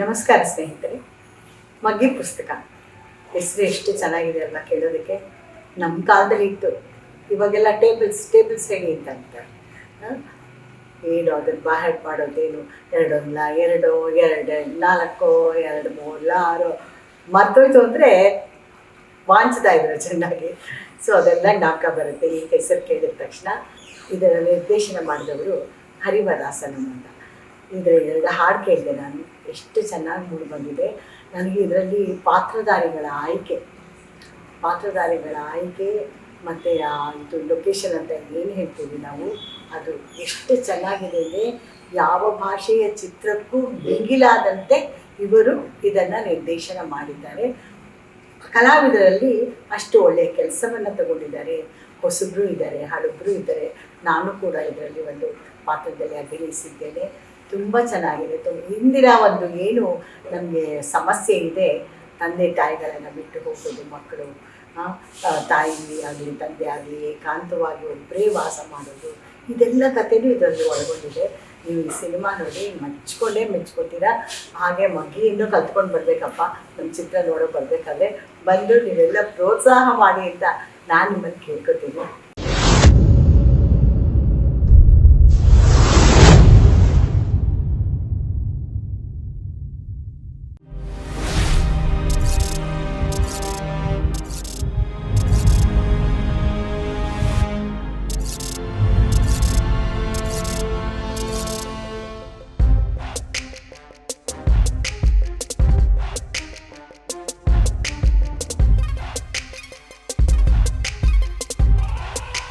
ನಮಸ್ಕಾರ ಸ್ನೇಹಿತರೆ. ಮಗ್ಗಿ ಪುಸ್ತಕ ಹೆಸರು ಎಷ್ಟು ಚೆನ್ನಾಗಿದೆ ಅಲ್ವಾ ಕೇಳೋದಕ್ಕೆ. ನಮ್ಮ ಕಾಲದಲ್ಲಿ ಇತ್ತು, ಇವಾಗೆಲ್ಲ ಟೇಬಲ್ಸ್ ರೆಡಿ ಅಂತ ಅಂತಾರೆ. ಏನು ಅದನ್ನು ಬಾಹೆಡ್ ಮಾಡೋದೇನು, 2 1 2 2 4 2 3 6 ಮರ್ತೋಯ್ತು ಅಂದರೆ ವಾಂಚ್ತಾ ಇದ್ರು ಚೆನ್ನಾಗಿ. ಸೊ ಅದೆಲ್ಲ ಜ್ಞಾಪಕ ಬರುತ್ತೆ ಈ ಹೆಸರು ಕೇಳಿದ ತಕ್ಷಣ. ಇದರ ನಿರ್ದೇಶನ ಮಾಡಿದವರು ಹರಿವರಾಸನಂ ಅಂತ. ಇದರ 2 ಹಾಡು ಕೇಳಿದೆ ನಾನು, ಎಷ್ಟು ಚೆನ್ನಾಗಿ ಮೂಡಿ ಬಂದಿದೆ ನನಗೆ. ಇದರಲ್ಲಿ ಪಾತ್ರಧಾರಿಗಳ ಆಯ್ಕೆ ಮತ್ತು ಇದು ಲೊಕೇಶನ್ ಅಂತ ಏನು ಹೇಳ್ತೀವಿ ನಾವು, ಅದು ಎಷ್ಟು ಚೆನ್ನಾಗಿದೆ ಅಂದರೆ ಯಾವ ಭಾಷೆಯ ಚಿತ್ರಕ್ಕೂ ಬಿಗಿಲಾದಂತೆ ಇವರು ಇದನ್ನು ನಿರ್ದೇಶನ ಮಾಡಿದ್ದಾರೆ. ಕಲಾವಿದರಲ್ಲಿ ಅಷ್ಟು ಒಳ್ಳೆಯ ಕೆಲಸವನ್ನು ತಗೊಂಡಿದ್ದಾರೆ. ಹೊಸಬ್ರು ಇದ್ದಾರೆ, ಹಳಬ್ರು ಇದ್ದಾರೆ. ನಾನು ಕೂಡ ಇದರಲ್ಲಿ ಒಂದು ಪಾತ್ರದಲ್ಲಿ ಅಭಿನಯಿಸಿದ್ದೇನೆ. ತುಂಬ ಚೆನ್ನಾಗಿದೆ. ಇಂದಿನ ಒಂದು ಏನು ನಮಗೆ ಸಮಸ್ಯೆ ಇದೆ, ತಂದೆ ತಾಯಿಗಳನ್ನು ಬಿಟ್ಟು ಹೋಗೋದು ಮಕ್ಕಳು, ತಾಯಿ ಆಗಲಿ ತಂದೆ ಆಗಲಿ ಏಕಾಂತವಾಗಿ ಒಬ್ಬರೇ ವಾಸ ಮಾಡೋದು, ಇದೆಲ್ಲ ಕಥೆನೂ ಇದರಲ್ಲಿ ಒಳಗೊಂಡಿದೆ. ನೀವು ಈ ಸಿನಿಮಾ ನೋಡಿ ಮೆಚ್ಕೋತೀರಾ. ಹಾಗೆ ಮಗ್ಗಿಯಿಂದ ಕಲ್ತ್ಕೊಂಡು ಬರಬೇಕಪ್ಪ, ನಮ್ಮ ಚಿತ್ರ ನೋಡೋ ಬರಬೇಕಾದ್ರೆ ಬಂದು ನೀವೆಲ್ಲ ಪ್ರೋತ್ಸಾಹ ಮಾಡಿ ಅಂತ ನಾನು ನಿಮ್ಮನ್ನು ಕೇಳ್ಕೊತೀನಿ.